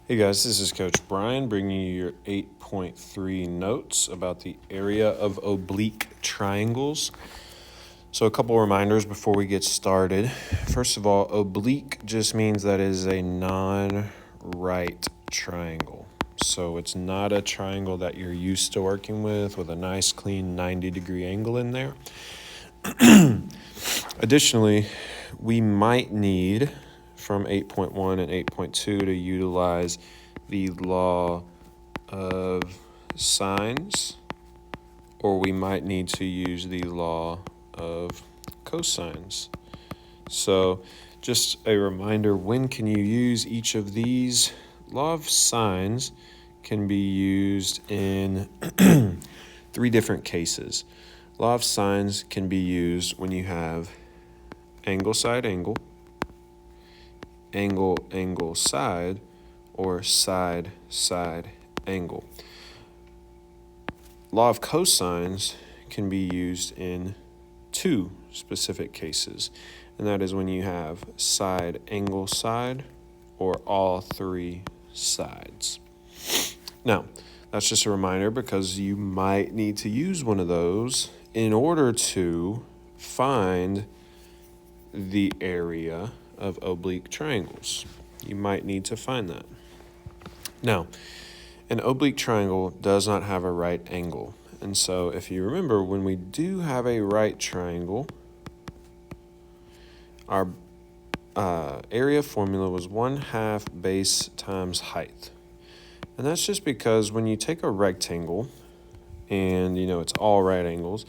Hey guys, this is Coach Brian bringing you your 8.3 notes about the area of oblique triangles. So a couple reminders before we get started. First of all, oblique just means that it is a non-right triangle. So it's not a triangle that you're used to working with a nice clean 90-degree angle in there. Additionally, we might need from 8.1 and 8.2 to utilize the law of sines, or we might need to use the law of cosines. So just a reminder, when can you use each of these? Law of sines can be used in three different cases. Law of sines can be used when you have angle, side, angle, angle, angle, side, or side, side, angle. Law of cosines can be used in two specific cases, and that is when you have side, angle, side, or all three sides. Now, that's just a reminder because you might need to use one of those in order to find the area of oblique triangles. You might need to find that. Now, an oblique triangle does not have a right angle. And so if you remember, when we do have a right triangle, our area formula was 1/2 base times height. And that's just because when you take a rectangle and it's all right angles,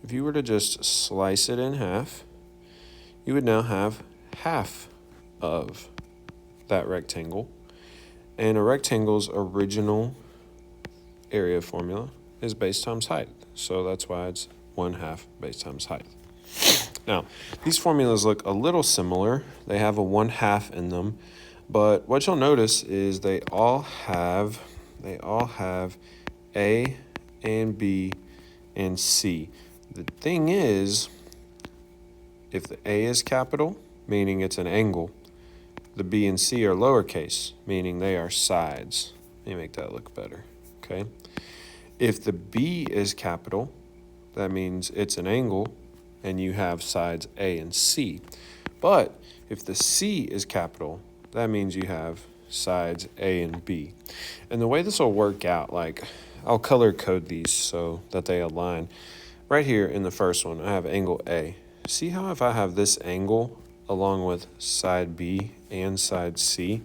if you were to just slice it in half, you would now have half of that rectangle. And a rectangle's original area formula is base times height. So that's why it's 1/2 base times height. Now, these formulas look a little similar. They have a 1/2 in them, but what you'll notice is they all have A and B and C. The thing is, if the A is capital, meaning it's an angle, the B and C are lowercase, meaning they are sides. Let me make that look better, okay? If the B is capital, that means it's an angle, and you have sides A and C. But if the C is capital, that means you have sides A and B. And the way this will work out, I'll color code these so that they align. Right here in the first one, I have angle A. See how if I have this angle along with side B and side C,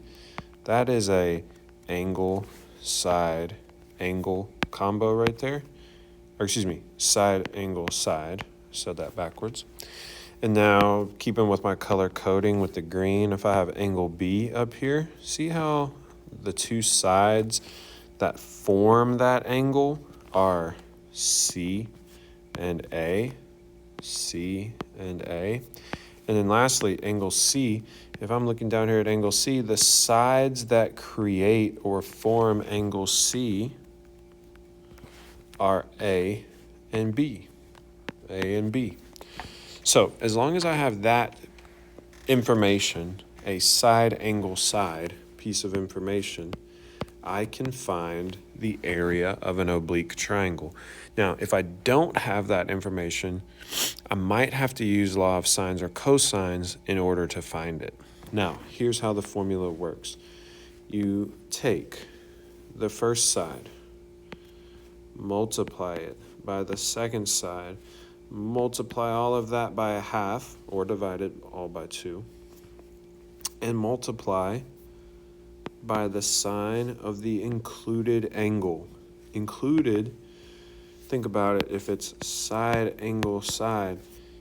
that is a angle, side, angle combo right there. Or excuse me, side, angle, side. Said that backwards. And now, keeping with my color coding with the green, if I have angle B up here, see how the two sides that form that angle are C and A, C and A. And then lastly, angle C, if I'm looking down here at angle C, the sides that create or form angle C are A and B. A and B. So as long as I have that information, a side angle side piece of information, I can find the area of an oblique triangle. Now, if I don't have that information, I might have to use law of sines or cosines in order to find it. Now, here's how the formula works. You take the first side, multiply it by the second side, multiply all of that by 1/2 or divide it all by 2, and multiply by the sine of the included angle. Included, think about it, if it's side angle side,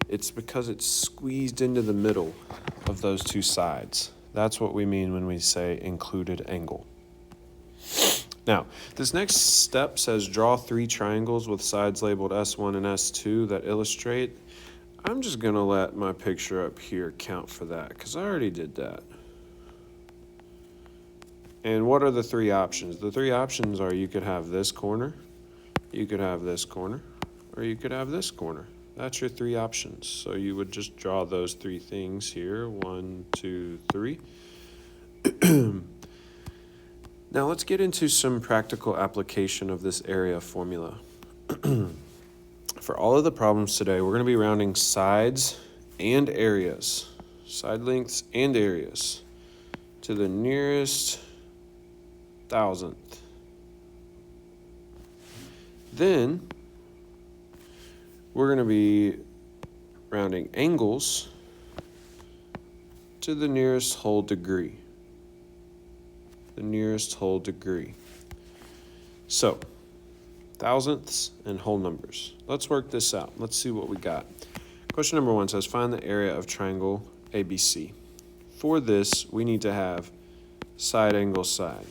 it's because it's squeezed into the middle of those two sides. That's what we mean when we say included angle. Now, this next step says draw 3 triangles with sides labeled S1 and S2 that illustrate. I'm just going to let my picture up here count for that because I already did that. And what are the 3 options? The 3 options are you could have this corner, you could have this corner, or you could have this corner. That's your 3 options. So you would just draw those 3 things here. 1, 2, 3. Now let's get into some practical application of this area formula. For all of the problems today, we're going to be rounding sides and areas, side lengths and areas, to the nearest thousandth. Then we're going to be rounding angles to the nearest whole degree. The nearest whole degree. So, thousandths and whole numbers. Let's work this out. Let's see what we got. Question number 1 says, find the area of triangle ABC. For this, we need to have side angle side.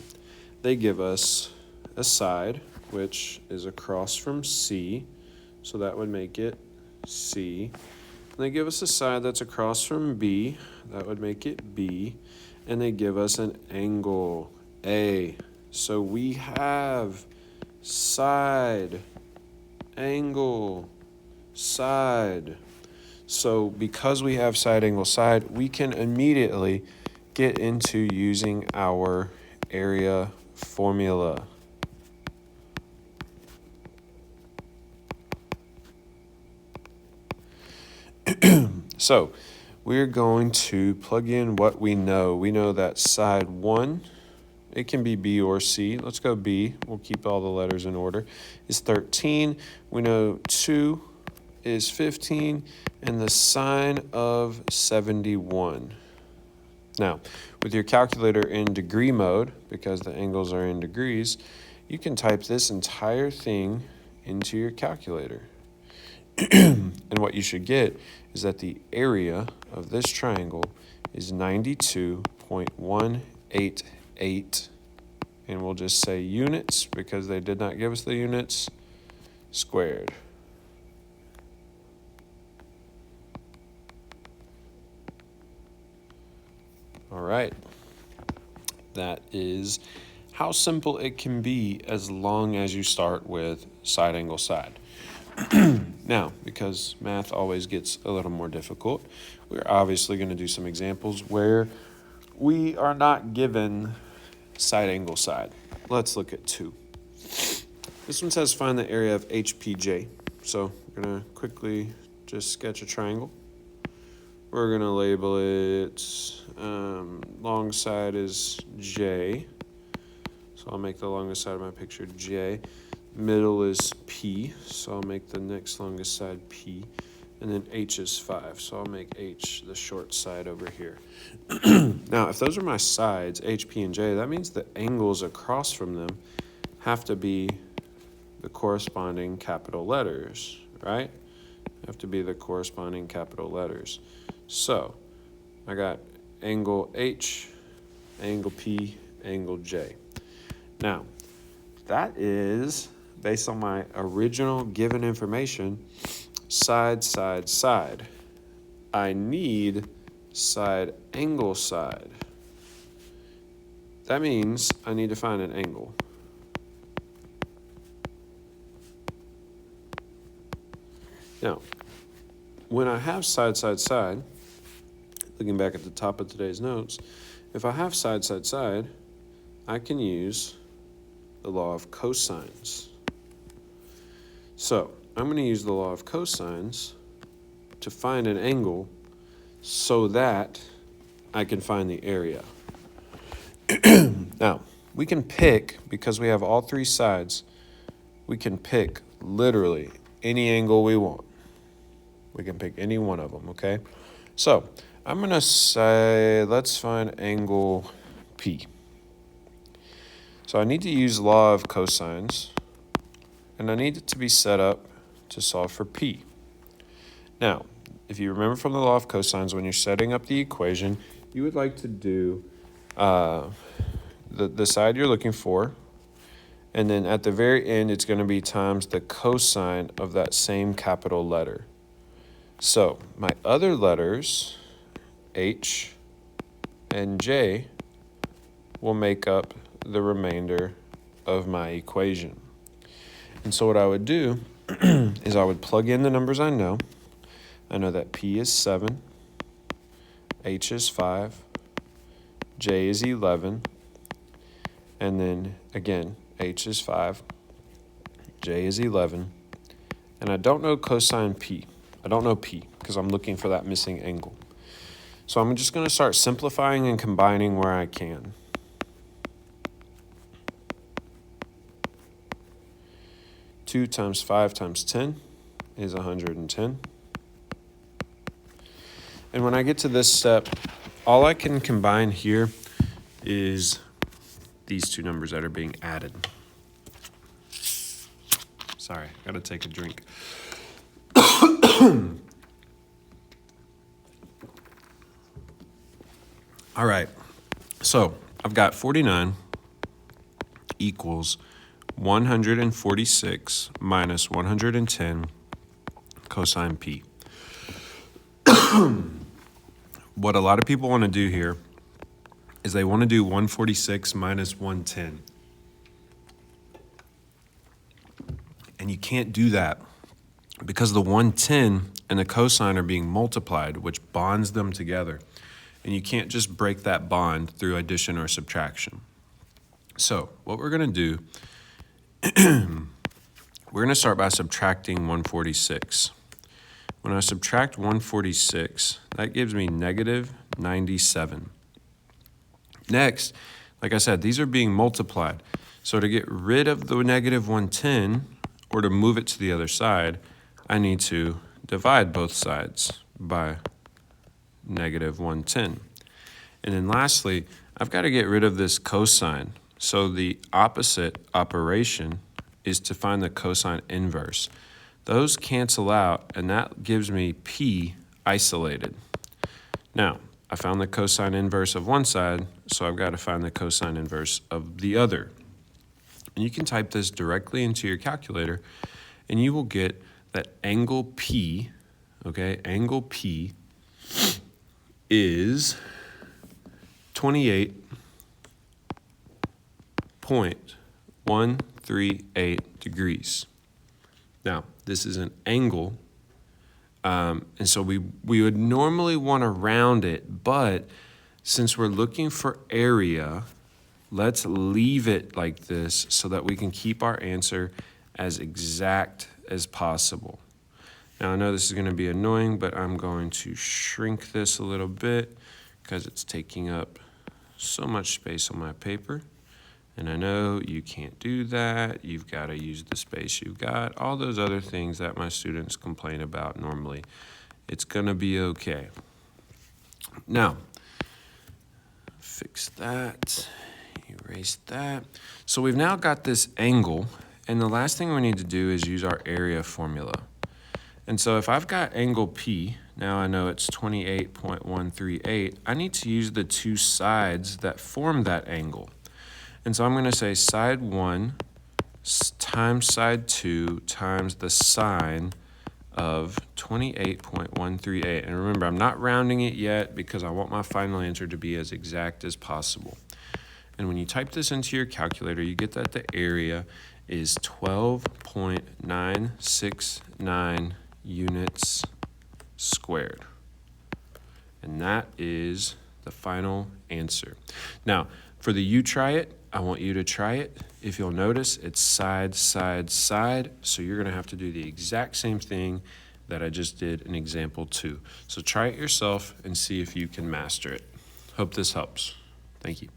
They give us a side, which is across from C, so that would make it C. And they give us a side that's across from B, that would make it B. And they give us an angle, A. So we have side, angle, side. So because we have side, angle, side, we can immediately get into using our area formula. So we're going to plug in what we know. We know that side 1, it can be B or C. Let's go B. We'll keep all the letters in order. Is 13. We know 2 is 15, and the sine of 71. Now, with your calculator in degree mode, because the angles are in degrees, you can type this entire thing into your calculator. And what you should get is that the area of this triangle is 92.188, and we'll just say units because they did not give us the units, squared. All right, that is how simple it can be as long as you start with side angle side. Now, because math always gets a little more difficult, we're obviously going to do some examples where we are not given side angle side. Let's look at 2. This one says find the area of HPJ. So we're going to quickly just sketch a triangle. We're going to label it, long side is J. So I'll make the longest side of my picture J. Middle is P, so I'll make the next longest side P. And then H is 5, so I'll make H the short side over here. Now, if those are my sides, H, P, and J, that means the angles across from them have to be the corresponding capital letters, right? Have to be the corresponding capital letters. So, I got angle H, angle P, angle J. Now, that is, based on my original given information, side, side, side. I need side angle side. That means I need to find an angle. Now, when I have side, side, side, looking back at the top of today's notes, if I have side, side, side, I can use the law of cosines. So I'm going to use the law of cosines to find an angle so that I can find the area. Now, we can pick, because we have all 3 sides, we can pick literally any angle we want. We can pick any one of them, okay? So I'm going to say, let's find angle P. So I need to use law of cosines, and I need it to be set up to solve for P. Now, if you remember from the law of cosines, when you're setting up the equation, you would like to do the side you're looking for, and then at the very end, it's going to be times the cosine of that same capital letter. So my other letters, H and J, will make up the remainder of my equation. And so what I would do is I would plug in the numbers I know. I know that P is 7, H is 5, J is 11, And then again, h is 5, j is 11, and I don't know cosine p. I don't know p because I'm looking for that missing angle. So I'm just going to start simplifying and combining where I can. Two times 5 times 10 is 110. And when I get to this step, all I can combine here is these two numbers that are being added. Sorry, I gotta take a drink. All right, so I've got 49 equals 146 minus 110 cosine p. What a lot of people want to do here is they want to do 146 minus 110. And you can't do that because the 110 and the cosine are being multiplied, which bonds them together. And you can't just break that bond through addition or subtraction. So what we're going to do, we're going to start by subtracting 146. When I subtract 146, that gives me negative 97. Next, like I said, these are being multiplied. So to get rid of the negative 110, or to move it to the other side, I need to divide both sides by negative 110. And then lastly, I've got to get rid of this cosine. So the opposite operation is to find the cosine inverse. Those cancel out, and that gives me p isolated. Now, I found the cosine inverse of one side, so I've got to find the cosine inverse of the other. And you can type this directly into your calculator, and you will get that angle P, okay, angle P is 28.138 degrees. Now, this is an angle, and so we would normally want to round it, but since we're looking for area, let's leave it like this so that we can keep our answer as exact as possible. Now, I know this is going to be annoying, but I'm going to shrink this a little bit because it's taking up so much space on my paper. And I know you can't do that. You've got to use the space you've got. All those other things that my students complain about normally. It's going to be okay. Now, fix that. Erase that. So we've now got this angle, and the last thing we need to do is use our area formula. And so if I've got angle P, now I know it's 28.138, I need to use the two sides that form that angle. And so I'm going to say side 1 times side 2 times the sine of 28.138. And remember, I'm not rounding it yet because I want my final answer to be as exact as possible. And when you type this into your calculator, you get that the area is 12.969 units squared. And that is the final answer. Now, for the you try it, I want you to try it. If you'll notice, it's side, side, side. So you're going to have to do the exact same thing that I just did in example 2. So try it yourself and see if you can master it. Hope this helps. Thank you.